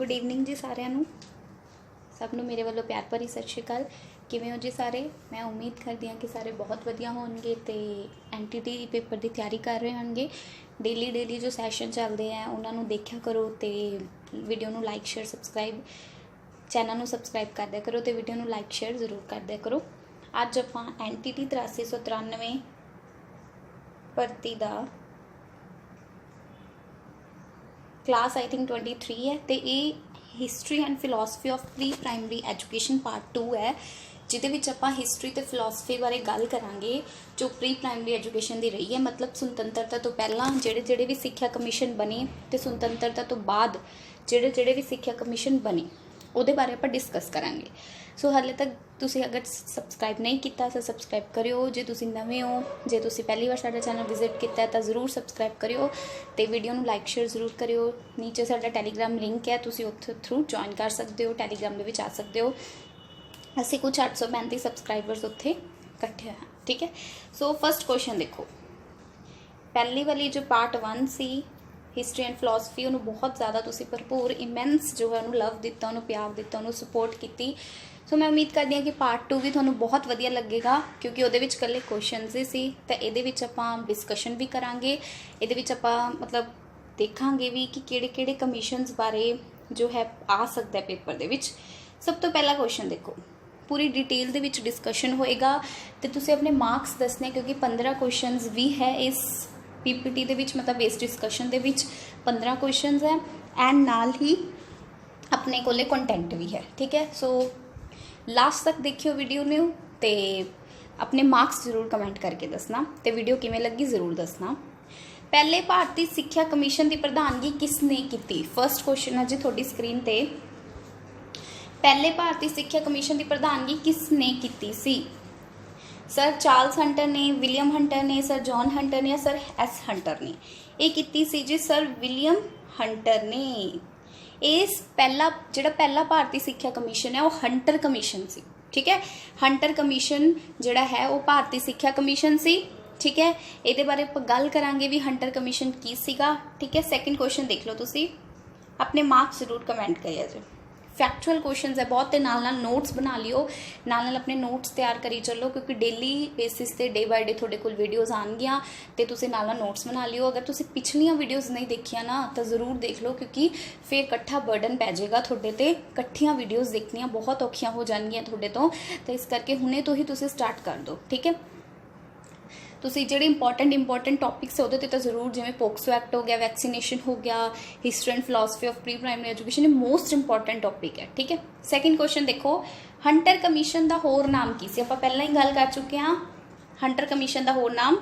Good evening जी सारिਆਂ ਨੂੰ ਸਭ ਨੂੰ ਮੇਰੇ ਵੱਲੋਂ ਪਿਆਰ ਭਰੀ ਸਤਿ ਸ਼੍ਰੀ ਅਕਾਲ। ਕਿਵੇਂ ਹੋ ਜੀ ਸਾਰੇ? ਮੈਂ ਉਮੀਦ ਕਰਦੀ ਹਾਂ ਕਿ ਸਾਰੇ ਬਹੁਤ ਵਧੀਆ ਹੋਣਗੇ ਤੇ ਐਨਟੀਟੀ ਪੇਪਰ ਦੀ ਤਿਆਰੀ ਕਰ ਰਹੇ ਹੋਣਗੇ। ਡੇਲੀ ਜੋ ਸੈਸ਼ਨ ਚੱਲਦੇ ਆ ਉਹਨਾਂ ਨੂੰ ਦੇਖਿਆ ਕਰੋ ਤੇ ਵੀਡੀਓ ਨੂੰ ਲਾਈਕ ਸ਼ੇਅਰ ਸਬਸਕ੍ਰਾਈਬ ਚੈਨਲ ਨੂੰ ਸਬਸਕ੍ਰਾਈਬ ਕਰ ਦਿਆ ਕਰੋ ਤੇ ਵੀਡੀਓ ਨੂੰ ਲਾਈਕ ਸ਼ੇਅਰ ਜ਼ਰੂਰ ਕਰ ਦਿਆ ਕਰੋ। ਅੱਜ ਆਪਾਂ ਐਨਟੀਟੀ 8393 ਭਰਤੀ ਦਾ क्लास आई थिंक 23 है तो ये history and philosophy of pre primary education part 2 है जिहदे विच आपां हिस्टरी ते फिलोसफी बारे गल करांगे जो प्री प्राइमरी एजुकेशन दी रही है। मतलब सुतंत्रता तो पहला जेड़े भी सिक्ख्या कमीशन बने ते सुतंत्रता तो बाद जेड़े भी सिक्ख्या कमीशन बने ਉਹਦੇ ਬਾਰੇ ਆਪਾਂ ਡਿਸਕਸ ਕਰਾਂਗੇ। ਸੋ ਹਾਲੇ ਤੱਕ ਤੁਸੀਂ ਅਗਰ ਸਬਸਕ੍ਰਾਈਬ ਨਹੀਂ ਕੀਤਾ ਤਾਂ ਸਬਸਕ੍ਰਾਈਬ ਕਰਿਓ। ਜੇ ਤੁਸੀਂ ਨਵੇਂ ਹੋ, ਜੇ ਤੁਸੀਂ ਪਹਿਲੀ ਵਾਰ ਸਾਡਾ ਚੈਨਲ ਵਿਜ਼ਿਟ ਕੀਤਾ ਤਾਂ ਜ਼ਰੂਰ ਸਬਸਕ੍ਰਾਈਬ ਕਰਿਓ ਤੇ ਵੀਡੀਓ ਨੂੰ ਲਾਈਕ ਸ਼ੇਅਰ ਜ਼ਰੂਰ ਕਰਿਓ। ਨੀਚੇ ਸਾਡਾ ਟੈਲੀਗ੍ਰਾਮ ਲਿੰਕ ਹੈ, ਤੁਸੀਂ ਉੱਥੇ ਥਰੂ ਜੁਆਇਨ ਕਰ ਸਕਦੇ ਹੋ, ਟੈਲੀਗ੍ਰਾਮ ਦੇ ਵਿੱਚ ਆ ਸਕਦੇ ਹੋ। ਅਸੀਂ ਕੁਝ 835 ਸਬਸਕ੍ਰਾਈਬਰਸ ਉੱਥੇ ਇਕੱਠੇ ਹਾਂ, ਠੀਕ ਹੈ। ਸੋ ਫਸਟ ਕੁਐਸਚਨ ਦੇਖੋ, ਪਹਿਲੀ ਵਾਲੀ ਜੋ ਪਾर्ट 1 ਸੀ हिस्टरी एंड फिलोसफी उन्होंने बहुत ज़्यादा तुसी भरपूर इमेंस जो है उन्होंने लव दिता, उन्होंने प्यार दिता, उन्होंने सपोर्ट की। सो मैं उम्मीद करती हाँ कि पार्ट 2 भी थोड़ा बहुत वधिया लगेगा क्योंकि वो कल्ले क्वेश्चनस ही सी तो ये आपां डिस्कशन भी करांगे। ये आपां मतलब देखांगे भी कि किहड़े कमीशनस बारे जो है आ सकता है पेपर दे विच। सब तो पहला क्वेश्चन देखो, पूरी डिटेल दे विच डिस्कशन होएगा तो तुसी अपने मार्क्स दसने क्योंकि 15 क्वेश्चनस भी है इस पीपीटी दे विच, मतलब इस डिस्कशन दे विच 15 क्वेश्चनस है एंड नाल ही अपने कोले कंटेंट भी है, ठीक है। सो लास्ट तक देखियो वीडियो ने ते अपने मार्क्स जरूर कमेंट करके दसना ते वीडियो किवें लगी जरूर दसना। पहले भारतीय सिक्ख्या कमीशन की प्रधानगी किसने की? फर्स्ट क्वेश्चन है जी थोड़ी स्क्रीन ते, पहले भारतीय सिक्ख्या कमीशन की प्रधानगी किसने की सी? सर चार्ल्स हंटर ने, विलियम हंटर ने, सर जॉन हंटर ने या सर एस हंटर ने? ये कीती सी जी सर विलियम हंटर ने। इस पहला भारतीय सिक्ख्या कमीशन है वो हंटर कमीशन सी, ठीक है। हंटर कमीशन जिहड़ा है वो भारतीय सिक्ख्या कमीशन सी, ठीक है। ये बारे आप गल करांगे भी हंटर कमीशन की सीगा, ठीक है। सैकेंड क्वेश्चन देख लो तुसी, अपने मार्क्स जरूर कमेंट करिए जी। फैक्चुअल क्वेश्चनस है बहुत, नाल नोट्स बना लियो, नाल अपने नोट्स तैयार करी चलो क्योंकि डेली बेसिस ते डे बाय डे थोड़े कोल वीडियोज़ आनगियां ते तुसीं नाल नोट्स बना लियो। अगर तुसीं पिछलियां वीडियोज़ नहीं देखिया ना तो ज़रूर देख लो क्योंकि फिर इकट्ठा बर्डन पै जाएगा थोड़े ते। इकट्ठियां वीडियोज़ देखनियां बहुत औखियां हो जाएंगियां थोड़े तो इस करके हुणे तो ही तुसीं स्टार्ट कर दो, ठीक है। तुसी ਜਿਹੜੇ इंपॉर्टेंट टॉपिक्स है वो तो जरूर, जिवें पोक्सो एक्ट हो गया, वैक्सीनेशन हो गया, history and philosophy of pre primary education, ये मोस्ट इंपॉर्टेंट टॉपिक है, ठीक है। सैकेंड क्वेश्चन देखो, हंटर कमीशन का होर नाम की सी? आपां पहलां ही गल कर चुके हैं, हंटर कमीशन का होर नाम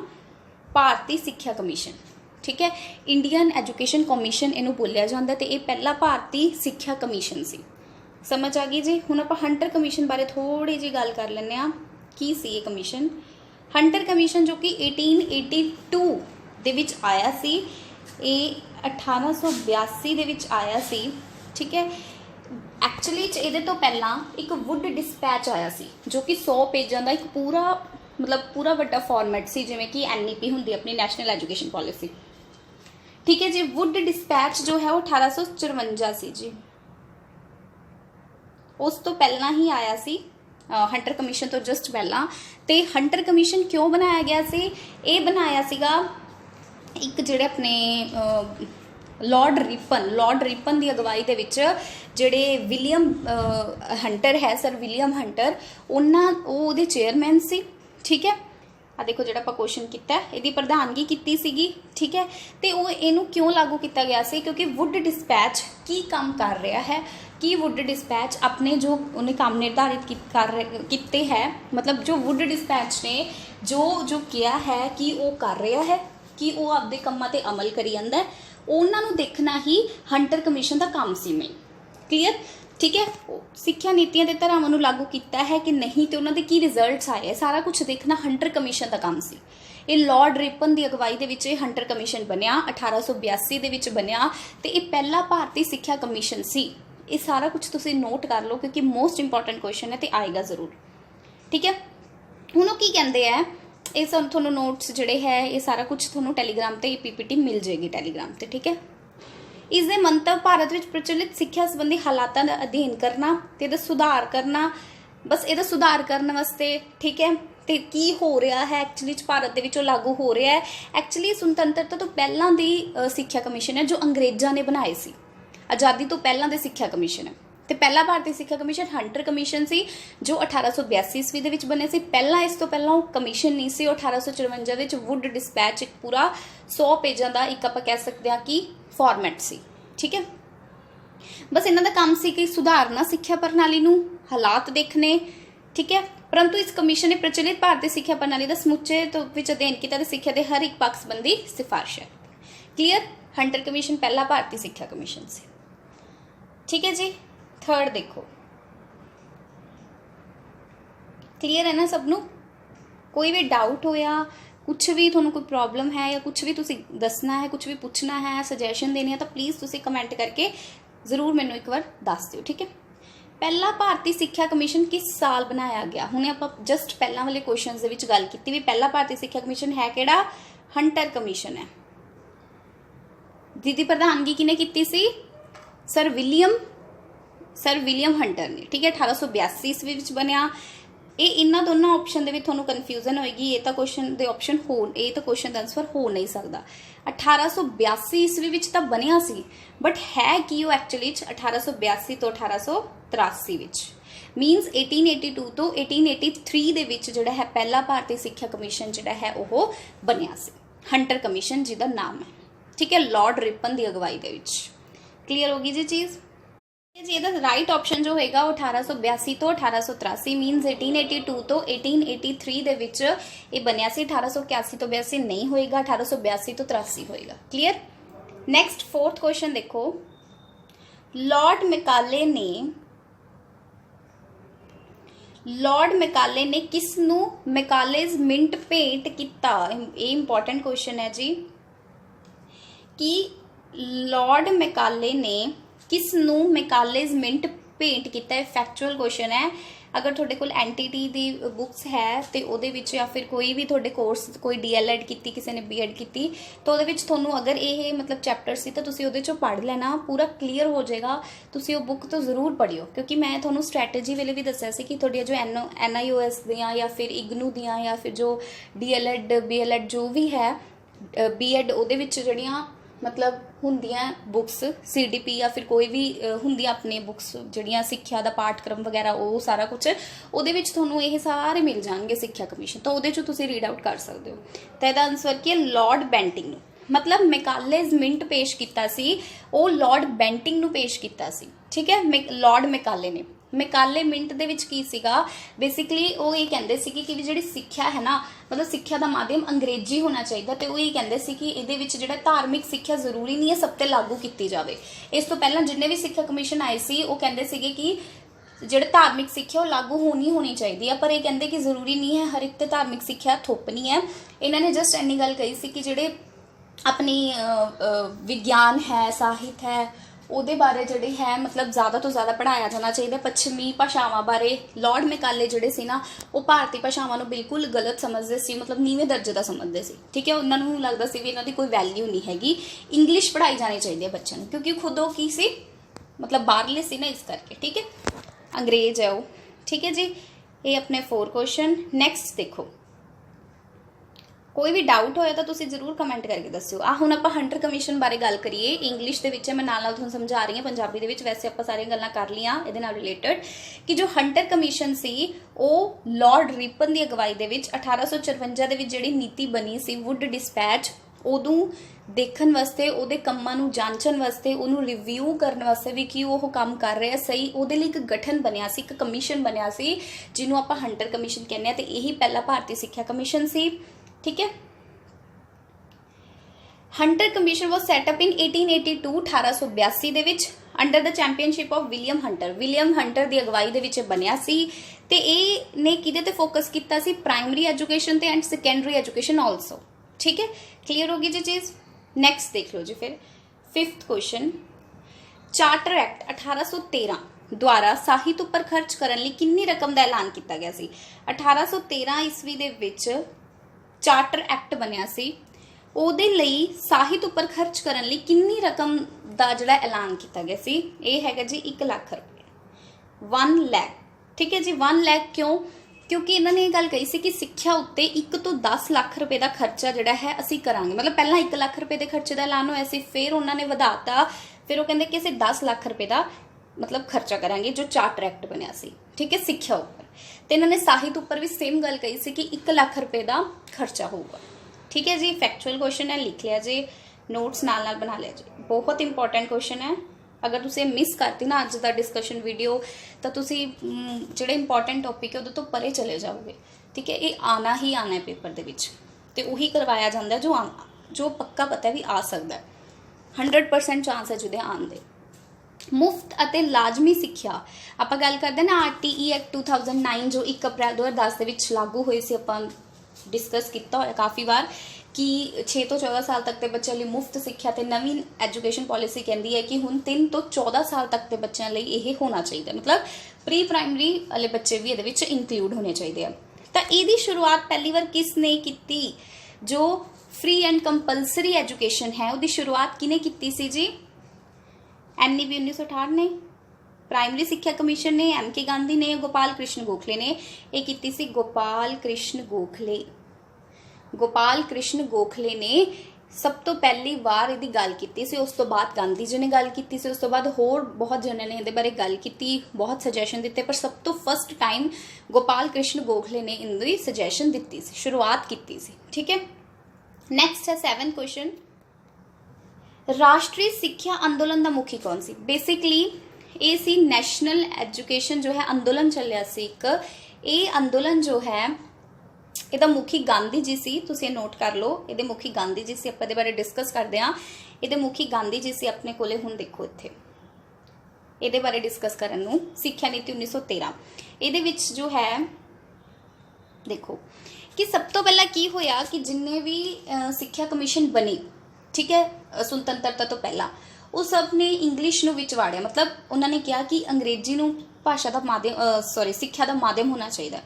भारतीय सिक्ख्या कमीशन, ठीक है। इंडियन एजुकेशन कमीशन इनू बोलिया जाता है तो ये पहला भारतीय सिक्ख्या कमीशन सी। समझ आ गई जी। हुण आपां हंटर कमीशन बारे थोड़ी जी गल कर लैंदे आं, की सी ये कमीशन? हंटर कमीशन जो कि 1882 दे विच आया सी, ये 1882 दे विच आया सी, ठीक है। एक्चुअली ये तो पहला एक वुड डिस्पैच आया सी जो कि 100 पेजां का एक पूरा मतलब पूरा वड्डा फॉर्मेट सी, जिवें कि NEP हुंदी अपनी नैशनल एजुकेशन पॉलिसी, ठीक है जी। वुड डिस्पैच जो है वो 1854 सी जी, उस तो पहला ही आया सी हंटर कमीशन तो जस्ट पहला। तो हंटर कमीशन क्यों बनाया गया सी? ये बनाया सीगा एक जिहड़े अपने लॉर्ड रिपन की अगवाई दे विच जिहड़े विलियम हंटर है, सर विलियम हंटर, उहदे चेयरमैन सी, ठीक है। आ देखो जो आप क्वेश्चन किया यदी प्रधानगी की सीगी, ठीक है। तो वो इनू क्यों लागू किया गया सी? क्योंकि वुड डिस्पैच की काम कर रहा है कि वुड डिस्पैच अपने जो उन्हें काम निर्धारित किते है, मतलब जो वुड डिस्पैच ने जो किया है कि वो कर रहा है कि वो आपदे कामां ते अमल करी जांदा है, उन्होंने देखना ही हंटर कमीशन का काम सी। में क्लीयर, ठीक है। सिक्ख्या नीतियां ते धरावां नूं लागू किया है कि नहीं तो उन्होंने की रिजल्ट्स आए, सारा कुछ देखना हंटर कमीशन का काम सी। ये लॉर्ड रिपन की अगवाई दे विच हंटर कमीशन बनया 1882 दे विच बनया ते ये पहला भारतीय सिक्ख्या कमीशन सी। ये सारा कुछ तुसीं नोट कर लो क्योंकि मोस्ट इंपॉर्टेंट क्वेश्चन है तो आएगा जरूर, ठीक है। हुण की कहते हैं ये सब थोनों नोट्स जिहड़े है ये सारा कुछ थोनों टैलीग्राम ते PPT मिल जाएगी टैलीग्राम ते, ठीक है। इस दे मंतव भारत विच प्रचलित सिक्ख्या संबंधी हालातां दा अध्ययन करना ते इहदा सुधार करना, बस इहदा सुधार करने वास्ते, ठीक है। तो की हो रहा है एक्चुअली भारत दे विच लागू हो रहा है। एक्चुअली सुतंत्रता तो पहलां दी सिक्ख्या कमीशन है जो अंग्रेज़ां ने बनाए सी, आज़ादी तो पहलां दे सिक्ख्या कमीशन है। तो पहला भारतीय सिक्ख्या कमीशन हंटर कमीशन सी जो 1882 ईस्वी दे विच बने सी। पहला इस तो पहला कमीशन नहीं सी। 1854 विच वुड डिस्पैच एक पूरा 100 पेजां दा एक आपां कह सकते हैं कि फॉर्मेट सी, ठीक है। बस इन्हां दा काम सी कि सुधारना सिक्ख्या प्रणाली नूं, हालात देखने, ठीक है। परंतु इस कमीशन ने प्रचलित भारतीय सिक्ख्या प्रणाली का समुचे तो विच अध्ययन किया, सिक्ख्या के हर एक पक्ष संबंधी सिफारिश है। क्लीयर। हंटर कमीशन पहला भारतीय सिक्ख्या कमीशन से, ठीक है जी। थर्ड देखो, क्लीयर है ना सबनों? कोई भी डाउट होया, कुछ भी थोड़ा कोई प्रॉब्लम है या कुछ भी तुसी दसना है, कुछ भी पूछना है, सजेशन देनी है तो प्लीज़ तुसी कमेंट करके जरूर मैनू एक बार दस दिओ, ठीक है। पहला भारतीय सिक्ख्या कमीशन किस साल बनाया गया? हुणे आपां जस्ट पहला वाले क्वेश्चन दे विच गल कीती भी पहला भारतीय सिक्ख्या कमीशन है किहड़ा? हंटर कमीशन है। जिहदी प्रधानगी किहने कीती सी? सर विलियम हंटर ने, ठीक है। 1882 ईस्वी विच बनिया। ये इन्हां दोनों ऑप्शन दे विच तुहानूं कन्फ्यूजन होएगी, ये तो क्वेश्चन दे ऑप्शन हो, ये तो क्वेश्चन दा आंसर हो नहीं सकता। 1882 ईस्वी विच तां बनिया सी, बट है कि वो एक्चुअली 1882 तो 1883 विच, मीनस 1882 तो 1883 दे विच जिहड़ा है पहला भारतीय सिक्ख्या कमीशन जिहड़ा है वो बनिया सी, हंटर कमीशन जिहदा नाम है, ठीक है। लॉर्ड रिपन दी अगवाई दे विच। क्लीयर होगी जी चीज़ जी। ਇਹਦਾ राइट ऑप्शन जो होएगा वो 1882 तो 1883 मीनस 1882 तो 1883 ਦੇ ਵਿੱਚ ਇਹ ਬਣਿਆ ਸੀ। 1881 तो 82 नहीं होएगा, 1882 तो 83 होएगा। क्लियर। नेक्स्ट फोर्थ क्वेश्चन देखो, लॉर्ड मैकाले ने किस नू मैकालेज मिंट भेंट किया? ये इंपॉर्टेंट क्वेश्चन है जी कि लॉर्ड मैकाले ने किस नू मैकालेज मिंट भेंट किया? फैक्चुअल क्वेश्चन है। अगर थोड़े कोल एनटीटी दी बुक्स है तो उहदे विच या फिर कोई भी थोड़े कोर्स कोई डीएलएड की, किसी ने बीएड की, तो उहदे विच तुहानूं अगर ये मतलब चैप्टर सी तो तुसीं उहदे चों पढ़ लेना, पूरा क्लीयर हो जाएगा। तुसीं वो बुक तो जरूर पढ़ियो, क्योंकि मैं तुहानूं स्ट्रैटेजी वेले भी दस्सिया सी कि तुहाडियां जो NIOS दियां या फिर इग्नू दियां या फिर जो डीएलएड बीएलएड जो भी है बीएड उहदे विच जिहड़ियां मतलब हुंदियां बुक्स CDP या फिर कोई भी हुंदियां अपनी बुक्स जिहड़ियां सिक्ख्या दा पाठक्रम वगैरह वो सारा कुछ उहदे विच तुहानूं ये सारे मिल जाणगे सिक्ख्या कमीशन, तो उहदे चों तुसीं रीड आउट कर सकदे हो। तो इहदा आंसर की है लॉर्ड बेंटिंग नूं, मतलब मैकालेज मिंट पेश किया सी वो लॉर्ड बेंटिंग नूं पेश किया सी, ठीक है। लॉर्ड मैकाले ने मैकाले मिंट दे विच की सीगा बेसिकली वो ये कहंदे सी कि जिहड़ी सिक्ख्या है ना, मतलब सिक्ख्या का माध्यम अंग्रेजी होना चाहिए, तो वो ये कहंदे सी कि इहदे विच जिहड़ा धार्मिक सिक्ख्या जरूरी नहीं है सब ते लागू की जाए। इस तो पहला जिन्ने भी सिक्ख्या कमीशन आए सी वो कहंदे सीगे कि जिहड़ी धार्मिक सिक्ख्या वो लागू होनी चाहिए है, पर ये कहंदे कि जरूरी नहीं है हर एक ते धार्मिक सिक्ख्या थोपनी है। इन्होंने जस्ट इन्नी गल कही सी कि जिहड़े अपनी विज्ञान है, साहित्य है, ਉਹਦੇ ਬਾਰੇ ਜਿਹੜੇ ਹੈ मतलब ज़्यादा तो ज़्यादा पढ़ाया जाना चाहिए। पश्चिमी भाषावां बारे लॉर्ड मैकाले ਜਿਹੜੇ ਸੀ ਨਾ ਉਹ ਭਾਰਤੀ ਭਾਸ਼ਾਵਾਂ ਨੂੰ ਬਿਲਕੁਲ ਗਲਤ ਸਮਝਦੇ ਸੀ, मतलब नीवें दर्जे ਦਾ ਸਮਝਦੇ ਸੀ, ठीक है। ਉਹਨਾਂ ਨੂੰ ਲੱਗਦਾ ਸੀ ਵੀ ਇਹਨਾਂ ਦੀ ਕੋਈ ਵੈਲਿਊ ਨਹੀਂ ਹੈਗੀ, इंग्लिश पढ़ाई जानी चाहिए बच्चों ਨੂੰ, क्योंकि खुद वो की सी मतलब बाहरले सी ना, इस करके, ठीक है। अंग्रेज है वो, ठीक है जी। ये अपने 4 क्वेश्चन। नेक्स्ट देखो, कोई भी डाउट होया तो तुसी जरूर कमेंट करके दस्सिओ। हुण आपां हंटर कमीशन बारे गल करिए, इंग्लिश दे विच मैं नाल तुहानूं समझा रही हां, पंजाबी दे विच वैसे आपां सारियां गल्लां कर लियां इहदे नाल रिलेटेड कि जो हंटर कमीशन सी वो लॉर्ड रिपन दी अगवाई दे विच 1854 दे विच जिहड़ी नीति बनी सी वुड डिस्पैच, उदों देखण वास्ते उहदे कम्मां नूं जांचण वास्ते उहनूं रिव्यू करन वास्ते भी कि वो काम कर रहा है सही, उहदे लई एक गठन बनिया सी, एक कमीशन बनिया सी जिन्हों आपां हंटर कमीशन कहने आ। ते यही पहला भारतीय सिक्ख्या कमीशन सी, ठीक है। Hunter commission was setup in 1882 1882 दे विच under the championship of William Hunter दी अगवाई दे विच बनिया सी। ते ए ने किदे ते फोकस किया सी? प्राइमरी एजुकेशन ते एंड सैकेंडरी एजुकेशन ऑल्सो, ठीक है। क्लीयर होगी जी चीज़। नेक्स्ट देख लो जी फिर 5th क्वेश्चन, चार्टर एक्ट 1813 द्वारा ਸਾਹਿਤ ਉੱਪਰ खर्च करने ਲਈ कितनी रकम का ऐलान किया गया सी? 1813 ईस्वी ਦੇ ਵਿੱਚ ਚਾਰਟਰ एक्ट बनया सी, ਉਹਦੇ ਲਈ ਸਾਹਿਤ ਉੱਪਰ खर्च करने ਲਈ कितनी रकम ਦਾ ਜਿਹੜਾ ਐਲਾਨ ਕੀਤਾ ਗਿਆ ਸੀ ਇਹ ਹੈਗਾ ਜੀ 1 ਲੱਖ रुपये 1 ਲੱਖ। ठीक है जी 1 ਲੱਖ क्यों? क्योंकि इन्होंने ये गल कही सी कि सिक्ख्या उत्ते 1 ਤੋਂ 10 ਲੱਖ रुपए का खर्चा जिहड़ा है असीं करांगे। मतलब पहला 1 ਲੱਖ रुपए के खर्चे का ऐलान होया सी, फिर उन्होंने वधाता, फिर वो कहंदे कि असीं 10 ਲੱਖ रुपए का मतलब खर्चा करांगे जो चार्टर एक्ट बनिया सी। ठीक है सिक्ख्या उपर। तो इन्होंने साहित्य उपर भी सेम गल कही सी कि 1 ਲੱਖ रुपए का खर्चा होगा। ठीक है जी फैक्चुअल क्वेश्चन है, लिख लिया जी, नोट्स नाल बना लिया जी। बहुत इंपॉर्टेंट क्वेश्चन है, अगर तुसीं मिस करती ना अज दा डिस्कशन वीडियो तो तुसीं जिहड़े इंपॉर्टेंट टॉपिक है उहदे तो परे चले जाओगे। ठीक है ये आना ही आना है पेपर दे विच, ते उही करवाया जांदा जो पक्का पता भी आ सकदा है, 100% चांस है जिहदे आन दे। मुफ्त अते लाजमी सिक्ख्या आपां गल करदे ना RTE एक्ट 2009 जो 1 अप्रैल 2010 दे विच लागू होई सी, आपां डिस्कस किया होया काफ़ी बार कि 6 ਤੋਂ 14 साल तक के बच्चों लिए मुफ्त सिक्ख्या। तो नवीं एजुकेशन पॉलिसी कहती है कि हुण 3 ਤੋਂ 14 साल तक के बच्चों लिए यह होना चाहिए, मतलब प्री प्राइमरी वाले बच्चे भी ये इंक्लूड होने चाहिए। तो इसकी शुरुआत पहली बार किसने की? जो फ्री एंड कंपलसरी एजुकेशन है उसकी शुरुआत किने की सी जी? NEP 1968 ने, प्राइमरी सिक्ख्या कमीशन ने, MK गांधी ने, गोपाल कृष्ण गोखले ने यह की सी। गोपाल कृष्ण गोखले ने सब तो पहली बार इसकी गल की सी। उस तो बाद गांधी जी ने गल की सी, उस तो बाद होर बहुत जने ने ये बारे गल की, बहुत सजैशन दिते, पर सब तो फर्स्ट टाइम गोपाल कृष्ण गोखले ने इनकी सजैशन दी सी, शुरुआत की सी। ठीक है नैक्सट है 7th क्वेश्चन, राष्ट्रीय सिक्ख्या अंदोलन का मुखी कौन सी? बेसिकली ये सी नैशनल एजुकेशन जो है अंदोलन चलिया सी एक, ये अंदोलन जो है ਇਹਦਾ मुखी गांधी जी सी, तुसीं नोट कर लो, ਇਹਦੇ मुखी गांधी जी सी। ਆਪਾਂ ਇਹਦੇ ਬਾਰੇ डिस्कस करते हैं, ਇਹਦੇ मुखी गांधी जी सी अपने कोले। हुण देखो इत्थे ਇਹਦੇ बारे डिस्कस करन नूं सिक्ख्या नीति 1913 ਇਹਦੇ विच जो है देखो कि सब तो पहला की होया कि जिन्ने भी सिक्ख्या कमीशन बनी, ठीक है सुतंत्रता तो पहला, वो सब ने इंग्लिश नूं विच वाड़िया। मतलब उन्होंने कहा कि अंग्रेजी नूं भाषा का माध्यम सिक्ख्या का माध्यम होना चाहिए।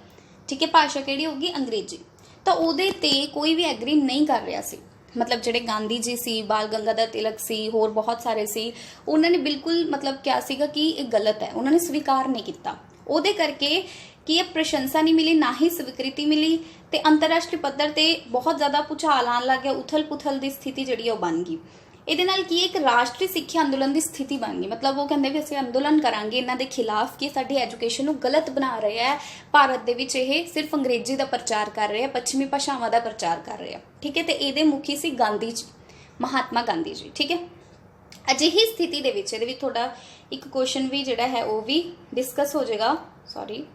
ठीक है भाषा किहड़ी होगी? अंग्रेजी। तो उहदे ते कोई भी एग्री नहीं कर रहा सी, मतलब जिहड़े गांधी जी सी, बाल गंगाधर तिलक सी, होर बहुत सारे सी, उन्होंने बिल्कुल मतलब क्या सीगा कि ये गलत है, उन्होंने स्वीकार नहीं किया। उहदे करके कि ये प्रशंसा नहीं मिली, ना ही स्वीकृति मिली, तो अंतरराष्ट्रीय पद्धर ते बहुत ज़्यादा भुचाल आन लग गया, उथल पुथल की स्थिति जिहड़ी बन गई। ਇਹਦੇ ਨਾਲ ਕੀ एक राष्ट्रीय सिक्ख्या अंदोलन की स्थिति बन गई। मतलब वो कहते भी असं अंदोलन करांगे इन्हां दे खिलाफ कि साडी एजुकेशन नूं गलत बना रहे हैं, भारत दे विच ये सिर्फ अंग्रेजी का प्रचार कर रहे हैं, पश्चिमी भाषावां का प्रचार कर रहे हैं। ठीक है तो ये मुखी सी गांधी जी, महात्मा गांधी जी। ठीक है अजिही स्थिति दे विच इहदे विच थोड़ा एक क्वेश्चन भी जिहड़ा है वो भी डिस्कस हो जाएगा, सॉरी,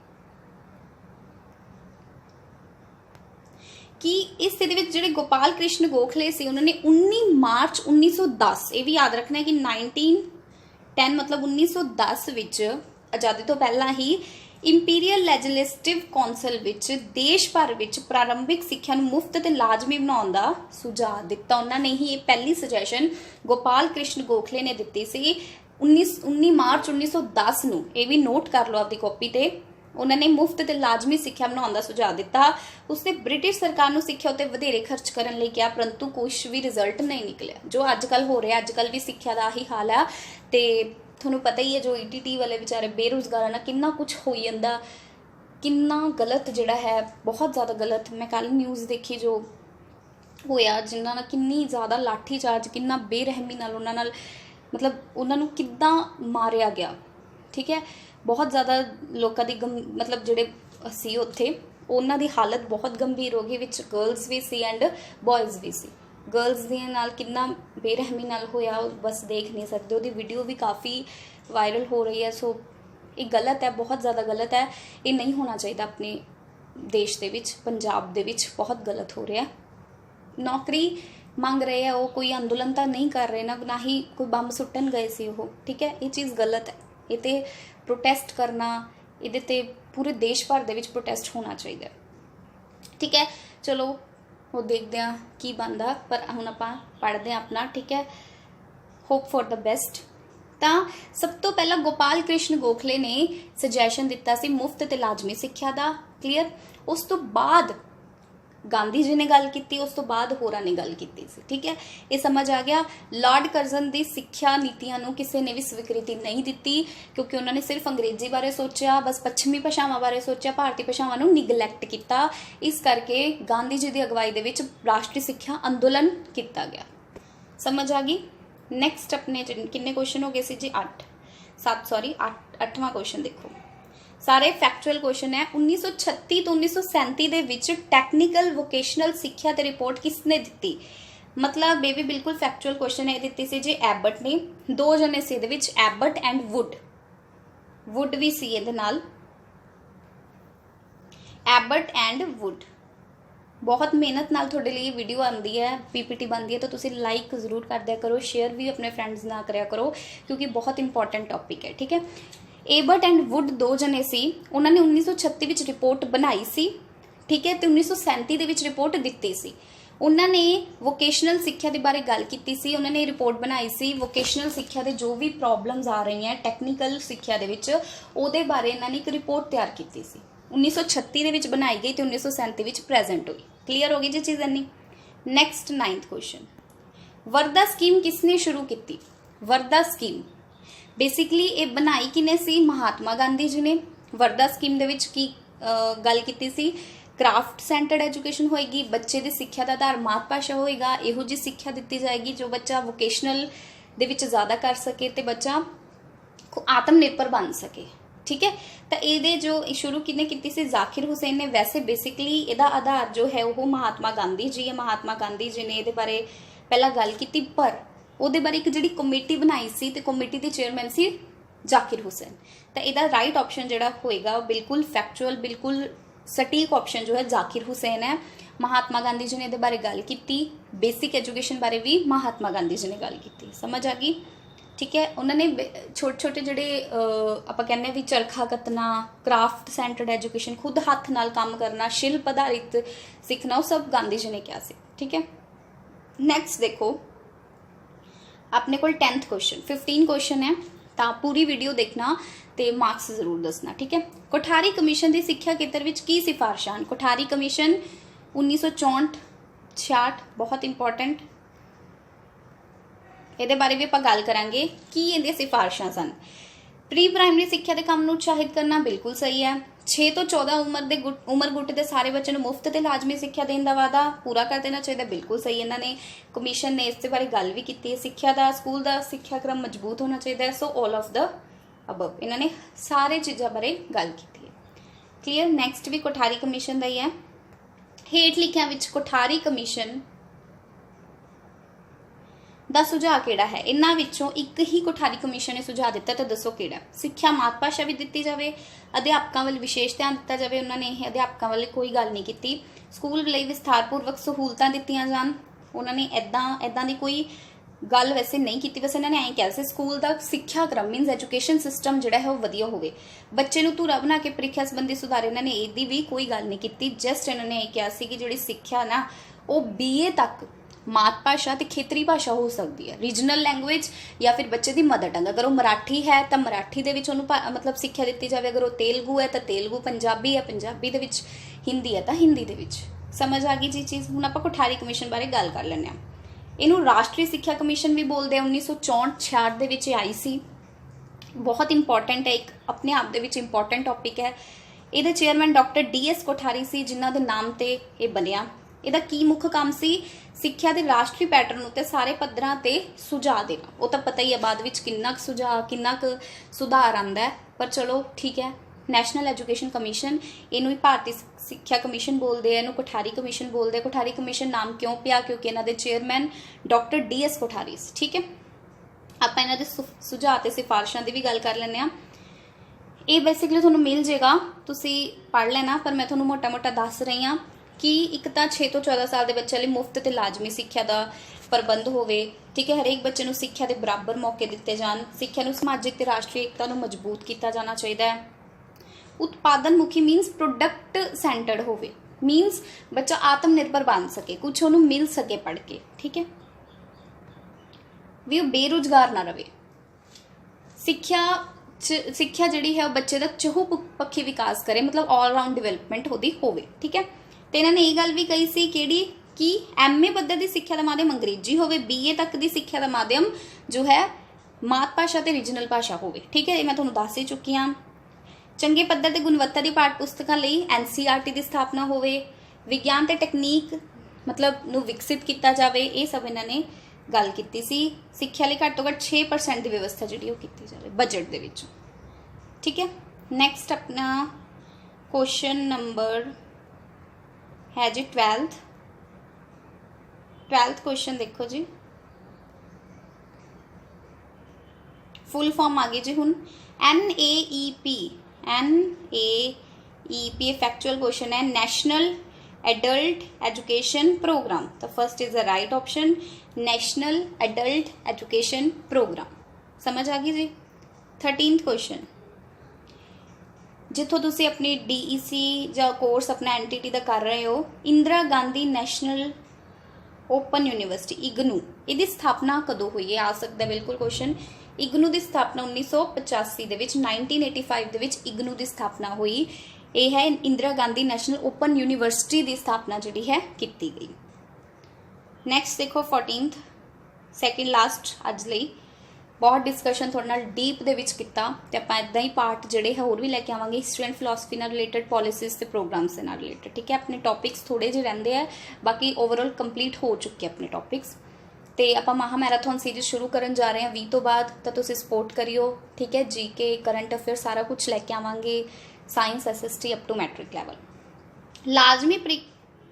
कि इस स्थिति में जिहड़े गोपाल कृष्ण गोखले से उन्होंने 19 मार्च 1910, ये भी याद रखना है कि 1910 मतलब 1910 विच आज़ादी तो पहला ही इंपीरियल लैजिस्लेटिव कौंसल विच देश भर विच प्रारंभिक सिक्ख्या नूं मुफ्त ते लाजमी बनाउण दा सुझाव दिता। उन्होंने ही ये पहली सजैशन गोपाल कृष्ण गोखले ने दी सी 19 मार्च 1910 नूं। ये भी नोट कर लो आपकी कॉपी ते। उन्होंने मुफ्त ते लाजमी सिक्ख्या बनाने का सुझाव दिता। उसने ब्रिटिश सरकार को सिक्ख्या उत्ते वधेरे खर्च करने लई कहा, परंतु कुछ भी रिजल्ट नहीं निकलिया। जो अजकल हो रहा, अजकल भी सिक्ख्या का ही हाल है। तो थोनों पता ही है जो ETT वाले बेचारे बेरोजगार ना, कितना कुछ हो जाता, कितना गलत जिहड़ा है, बहुत ज़्यादा गलत। मैं कल न्यूज़ देखी जो होया, जिन्हां नाल कितनी ज़्यादा लाठी चार्ज, कितना बेरहमी नाल उन्हां नाल मतलब उन्होंने किद्दां मारिया गया। ठीक है बहुत ज़्यादा लोगों की मतलब जिहड़े सी उत्थे उन्हां दी हालत बहुत गंभीर हो गई, विच गर्ल्स भी सी एंड बॉयज़ भी सी। गर्ल्स दे नाल कितना बेरहमी नाल होया बस देख नहीं सकते, उहदी वीडियो भी काफ़ी वायरल हो रही है। सो ये गलत है, बहुत ज़्यादा गलत है, ये नहीं होना चाहिए अपने देश दे विच, पंजाब दे विच बहुत गलत हो रहा है। नौकरी मंग रहे हैं वो, कोई अंदोलन तो नहीं कर रहे ना ही कोई बंब सुट्टन गए सी वो। ठीक है ये चीज़ गलत है, ये तो प्रोटेस्ट करना, ये ते पूरे देश भर दे विच प्रोटेस्ट होना चाहिए। ठीक है चलो वो देखते हैं की बनता, पर हुण आपां पढ़ते हैं अपना। ठीक है होप फॉर द बेस्ट। तो सब तो पहला गोपाल कृष्ण गोखले ने सजैशन दिता सी मुफ्त ते लाजमी सिक्ख्या दा, क्लीयर। उस तो बाद गांधी जी ने गल की, उस तो बाद होरां ने गल की सी। ठीक है, ये समझ आ गया। लॉर्ड कर्जन दी सिक्ख्या नीतियां नूं किसी ने भी स्वीकृति नहीं दी, क्योंकि उन्होंने सिर्फ अंग्रेजी बारे सोचा, बस पश्चिमी भाषावां बारे सोचा, भारतीय भाषावां नूं निगलैक्ट किया। इस करके गांधी जी की अगवाई दे विच राष्ट्रीय सिक्ख्या अंदोलन किया गया। समझ आ गई। नैक्सट अपने किन्ने क्वेश्चन हो गए सी जी? 8वां क्वेश्चन देखो, सारे फैक्चुअल क्वेश्चन है। 1936 तो 1937 दे विच टैक्नीकल वोकेशनल सिक्ख्या ते रिपोर्ट किसने दी? मतलब ये भी बिल्कुल फैक्चुअल क्वेश्चन है। दी सी जी एबट ने, 2 जने सी दे विच, एबट एंड वुड भी सी इहदे नाल, एबट एंड वुड। बहुत मेहनत नाल थोड़े लिए वीडियो आती है, पीपीटी बनती है, तो तुसी लाइक जरूर कर दिया करो, शेयर भी अपने फ्रेंड्स ना करया करो, क्योंकि बहुत इंपॉर्टेंट टॉपिक है। ठीक है, एबट एंड वुड 2 जने सी, उन्होंने 1936 विच रिपोर्ट बनाई सी। ठीक है, तो 1937 दे विच रिपोर्ट दिती सी। उन्होंने वोकेशनल सिक्ख्या के बारे गल की सी, उन्होंने रिपोर्ट बनाई सी वोकेशनल सिक्ख्या के जो भी प्रॉब्लम्स आ रही हैं टैक्नीकल सिक्ख्या दे विच, उहदे बारे इन्होंने एक रिपोर्ट तैयार की सी। 1936 दे विच बनाई गई तो 1937 विच प्रेजेंट हुई। क्लीयर हो गई जी चीज़ इन्नी। Next 9th question, Wardha scheme किसने शुरू की? वर्धा स्कीम बेसिकली ये बनाई किने सी? महात्मा गांधी जी ने। वर्धा स्कीम दे विच की गल की सी? क्राफ्ट सेंटर्ड एजुकेशन होएगी, बच्चे की सिक्ख्या का आधार मात भाषा होएगा, इहो जी सिक्ख्या दी जाएगी जो बच्चा वोकेशनल दे विच ज़्यादा कर सके तो बच्चा आत्मनिर्भर बन सके। ठीक है, तो ये जो शुरू किने की सी? जाकिर हुसैन ने। वैसे बेसिकली इसका आधार जो है वो महात्मा गांधी जी है। महात्मा गांधी जी ने ये बारे पहला गल की, पर ਉਹਦੇ बारे एक जी कमेटी बनाई सी, तो कमेटी के चेयरमैन सी जाकिर हुसैन। तो यदा राइट ऑप्शन जोड़ा होएगा बिल्कुल फैक्चुअल, बिल्कुल सटीक ऑप्शन जो है जाकिर हुसैन है। महात्मा गांधी जी ने ये बारे गल की, बेसिक एजुकेशन बारे भी महात्मा गांधी जी ने गल की। समझ आ गई। ठीक है, उन्होंने छोटे छोटे जोड़े आप कहने भी चरखा कतना, क्राफ्ट सेंटर्ड एजुकेशन, खुद हथ नाल काम करना, शिल्प आधारित सीखना, वो सब गांधी जी ने किया सी। ठीक है, नैक्सट देखो अपने को 10th क्वेश्चन, 15 क्वेश्चन है, तो पूरी वीडियो देखना तो मार्क्स जरूर दसना। ठीक है, कोठारी कमीशन की सिक्ख्या खेतर विच की सिफारिशां? कोठारी कमीशन 1964-66 बहुत इंपॉर्टेंट, ये बारे भी आप गल करांगे कि ये सिफारिशां सन। प्री प्राइमरी सिक्ख्या के काम नूं उत्साहित करना बिल्कुल सही है। 6 तो 14 उम्र गुट के सारे बच्चों को मुफ्त ते लाजमी सिक्ख्या देने का वादा पूरा कर देना चाहिए, बिल्कुल सही। इन्होंने कमीशन ने इस बारे गल भी की। सिक्ख्या का स्कूल का सिक्ख्याक्रम मजबूत होना चाहिए। So all of the above इन्होंने सारे चीज़ों बारे गल की है। क्लीयर। नैक्सट भी कोठारी कमीशन का ही है। हेठ लिखिया विच कोठारी कमीशन ਦਾ ਸੁਝਾਅ ਕਿਹੜਾ ਹੈ? ਇਹਨਾਂ ਵਿੱਚੋਂ ਇੱਕ ਹੀ ਕੋਠਾਰੀ ਕਮਿਸ਼ਨ ਨੇ ਸੁਝਾਅ ਦਿੱਤਾ, ਤਾਂ ਦੱਸੋ ਕਿਹੜਾ? ਸਿੱਖਿਆ ਮਾਤ ਭਾਸ਼ਾ ਵੀ ਦਿੱਤੀ ਜਾਵੇ, ਅਧਿਆਪਕਾਂ ਵੱਲ ਵਿਸ਼ੇਸ਼ ਧਿਆਨ ਦਿੱਤਾ ਜਾਵੇ। ਉਹਨਾਂ ਨੇ ਇਹ ਅਧਿਆਪਕਾਂ ਵੱਲ ਕੋਈ ਗੱਲ ਨਹੀਂ ਕੀਤੀ। ਸਕੂਲ ਲਈ ਵਿਸਥਾਰਪੂਰਵਕ ਸਹੂਲਤਾਂ ਦਿੱਤੀਆਂ ਜਾਣ, ਉਹਨਾਂ ਨੇ ਇੱਦਾਂ ਦੀ ਕੋਈ ਗੱਲ ਵੈਸੇ ਨਹੀਂ ਕੀਤੀ। ਵੈਸੇ ਇਹਨਾਂ ਨੇ ਐਂ ਕਿਹਾ ਸੀ ਸਕੂਲ ਦਾ ਸਿੱਖਿਆ ਕ੍ਰਮ ਮੀਨਸ ਐਜੂਕੇਸ਼ਨ ਸਿਸਟਮ ਜਿਹੜਾ ਹੈ ਉਹ ਵਧੀਆ ਹੋਵੇ, ਬੱਚੇ ਨੂੰ ਧੂਰਾ ਬਣਾ ਕੇ ਪ੍ਰੀਖਿਆ ਸੰਬੰਧੀ ਸੁਧਾਰ। ਇਹਨਾਂ ਨੇ ਇਹਦੀ ਵੀ ਕੋਈ ਗੱਲ ਨਹੀਂ ਕੀਤੀ। ਜਸਟ ਇਹਨਾਂ ਨੇ ਇਹ ਕਿਹਾ ਸੀ ਕਿ ਜਿਹੜੀ ਸਿੱਖਿਆ ਨਾ ਉਹ BA ਤੱਕ मात भाषा तो खेतरी भाषा हो सकती है, रीजनल लैंगुएज या फिर बच्चे की मदर टंग। अगर वो मराठी है तो मराठी दे विच उन्होंने मतलब सिक्ख्या दी जाए, अगर वो तेलगू है तो तेलगू, पंजाबी है पंजाबी दे विच, हिंदी है तो हिंदी दे विच। समझ आ गई जी चीज़। हुण आपां कोठारी कमीशन बारे गल कर लैंदे हां। इहनूं राष्ट्रीय सिक्ख्या कमीशन भी बोलते हैं। 1964-66 दे विच आई सी। बहुत इंपॉर्टेंट है, एक अपने आप दे विच इंपॉर्टेंट टॉपिक है। ਇਹਦੇ चेयरमैन डॉक्टर DS कोठारी सी, जिन्हां दे नाम ते ये बनिया। ਇਹਦਾ ਕੀ ਮੁੱਖ ਕੰਮ ਸੀ? ਸਿੱਖਿਆ ਦੇ ਰਾਸ਼ਟਰੀ ਪੈਟਰਨ ਉੱਤੇ ਸਾਰੇ ਪੱਧਰਾਂ ਤੇ ਸੁਝਾਅ ਦੇਣਾ। ਉਹ ਤਾਂ ਪਤਾ ਹੀ ਹੈ ਬਾਅਦ ਵਿੱਚ ਕਿੰਨਾ ਕੁ ਸੁਝਾਅ, ਕਿੰਨਾ ਕੁ ਸੁਧਾਰ ਆਉਂਦਾ ਹੈ, ਪਰ ਚਲੋ ਠੀਕ ਹੈ। ਨੈਸ਼ਨਲ ਐਜੂਕੇਸ਼ਨ ਕਮਿਸ਼ਨ, ਇਹਨੂੰ ਹੀ ਭਾਰਤੀ ਸਿੱਖਿਆ ਕਮਿਸ਼ਨ ਬੋਲਦੇ ਆ, ਇਹਨੂੰ ਕੋਠਾਰੀ ਕਮਿਸ਼ਨ ਬੋਲਦੇ ਆ। ਕੋਠਾਰੀ ਕਮਿਸ਼ਨ ਨਾਮ ਕਿਉਂ ਪਿਆ? ਕਿਉਂਕਿ ਇਹਨਾਂ ਦੇ ਚੇਅਰਮੈਨ ਡਾਕਟਰ DS ਕੋਠਾਰੀ ਸੀ। ਠੀਕ ਹੈ, ਆਪਾਂ ਇਹਨਾਂ ਦੇ ਸੁਝਾਅ ਤੇ ਸਿਫਾਰਿਸ਼ਾਂ ਦੀ ਵੀ ਗੱਲ ਕਰ ਲੈਂਦੇ ਹਾਂ। ਇਹ ਬੇਸਿਕਲੀ ਤੁਹਾਨੂੰ ਮਿਲ ਜਾਏਗਾ, ਤੁਸੀਂ ਪੜ੍ਹ ਲੈਣਾ, ਪਰ ਮੈਂ ਤੁਹਾਨੂੰ ਮੋਟਾ ਮੋਟਾ ਦੱਸ ਰਹੀ ਹਾਂ कि एक तो 6 तो 14 साल के बच्चों लिए मुफ्त ते लाजमी सिक्ख्या का प्रबंध होवे। ठीक है, हरेक बच्चे नूं सिक्ख्या के बराबर मौके दिते जान। सिक्ख्या नूं समाजिक ते राष्ट्रीय एकता नूं मजबूत किया जाना चाहिए है। उत्पादन मुखी मीनस प्रोडक्ट सेंटर्ड होवे, मीनस बच्चा आत्मनिर्भर बन सके, कुछ उन्होंने मिल सके पढ़ के। ठीक है, भी वो बेरोजगार ना रहे। सिक्ख्या जिहड़ी है बच्चे का चहुपक्षी विकास करे, मतलब ऑल राउंड डिवेलपमेंट होदी होवे। ठीक है, ਤੇ ਇਹਨਾਂ ਨੇ ਇਹ ਗੱਲ ਵੀ ਕਹੀ ਸੀ ਕਿਹੜੀ कि MA पद्धर की सिक्ख्या का माध्यम अंग्रेजी हो, BA तक की सिक्ख्या का माध्यम जो है मात भाषा ते रीजनल भाषा हो। ठीक है, मैं तुहानूं दस ही चुकी हाँ। चंगे पद्धर ते गुणवत्ता की पाठ पुस्तकों लई NCERT की स्थापना हो, विज्ञान ते टैक्नीक मतलब नूं विकसित किया जाए, ये सब इन्होंने गल की सी। सिक्ख्या लई घੱਟ ਤੋਂ घੱਟ 6% की व्यवस्था जी की जाए बजट दे विच। ठीक है, नैक्सट अपना क्वेश्चन नंबर है जी 12th क्वेश्चन देखो जी, फुल फॉर्म आ गई जी हुण। NAEP फैक्चुअल क्वेश्चन है, नेशनल एडल्ट एजुकेशन प्रोग्राम। तो first is the right option, national adult education programme. समझ आ गई जी। 13th क्वेश्चन, जिथों तुसी अपनी DEC या कोर्स अपना NTT का कर रहे हो, Indira Gandhi national open university IGNOU, इसकी स्थापना कदों हुई है? आ सकता है बिल्कुल क्वेश्चन। इग्नू की स्थापना 1985 के 1985 के इग्नू की स्थापना हुई। यह है Indira Gandhi national open university की स्थापना जी है की गई। नैक्सट देखो 14th सैकेंड लास्ट अज लई बहुत डिस्कशन थोड़े नाल डीप दे विच कीता ते आपां इदां ही पार्ट जिहड़े है होर भी लैके आवांगे हिस्ट्री एंड फिलोसफी नाल रिलेटेड, पॉलिसीज़ ते प्रोग्राम्स नाल रिलेटेड। ठीक है, अपने टॉपिक्स थोड़े जिहे रहिंदे आ, बाकी ओवरऑल कंप्लीट हो चुके अपने टॉपिक्स। तो आपां महा मैराथन सीरीज़ शुरू करन जा रहे हैं 20 तो बाद, तो तुसीं सपोर्ट करियो। ठीक है, GK करंट अफेयर सारा कुछ लैके आवांगे, science SST up to matric level. लाजमी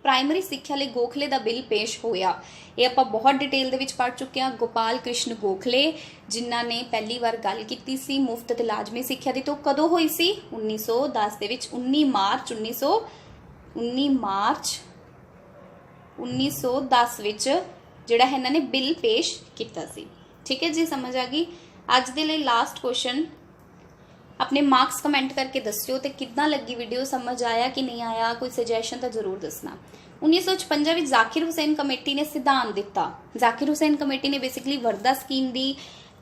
प्राइमरी सिक्ख्या लई गोखले का बिल पेश होया, ये आप बहुत डिटेल दे विच पढ़ चुके हैं। गोपाल कृष्ण गोखले जिन्हां ने पहली बार गल कीती सी मुफ्त ते लाजमी सिक्ख्या दी, तो कदों हुई सी? 1910 दे विच 19 मार्च 1910 विच जिहड़ा है इन्हां ने बिल पेश कीता सी। ठीक है जी, समझ आ गई। अज दे लई लास्ट क्वेश्चन, अपने मार्क्स कमेंट करके दस्सियो तो कितना लगी वीडियो, समझ आया कि नहीं आया, कोई सजेशन तो जरूर दसना। 1956 में जाकिर हुसैन कमेटी ने सिद्धांत दिता। जाकिर हुसैन कमेटी ने बेसिकली वर्धा स्कीम की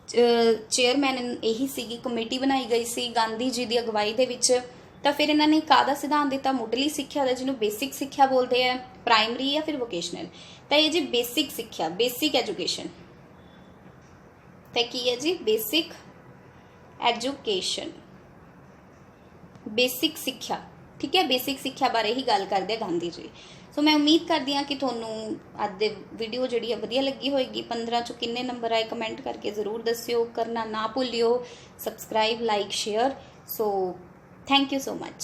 चेयरमैन यही सी, कमेटी बनाई गई सी गांधी जी की अगवाई दे विच। तो फिर इन्होंने कादा सिद्धांत दिता? मुढ़ली सिक्ख्या का, जिन्होंने बेसिक सिक्ख्या बोलते हैं, प्राइमरी या फिर वोकेशनल। तो ये जी बेसिक सिक्ख्या, बेसिक एजुकेशन। तो की है जी बेसिक एजुकेशन, बेसिक सिक्ख्या। ठीक है, बेसिक सिक्ख्या बारे ही गल करते गांधी जी। सो मैं उम्मीद करती हाँ कि थोनू अज दे वीडियो जी वधिया लगी होएगी। 15 चों किन्ने नंबर आए कमेंट करके जरूर दस्सियो, करना ना भूलियो, subscribe, like, share. So thank you so much.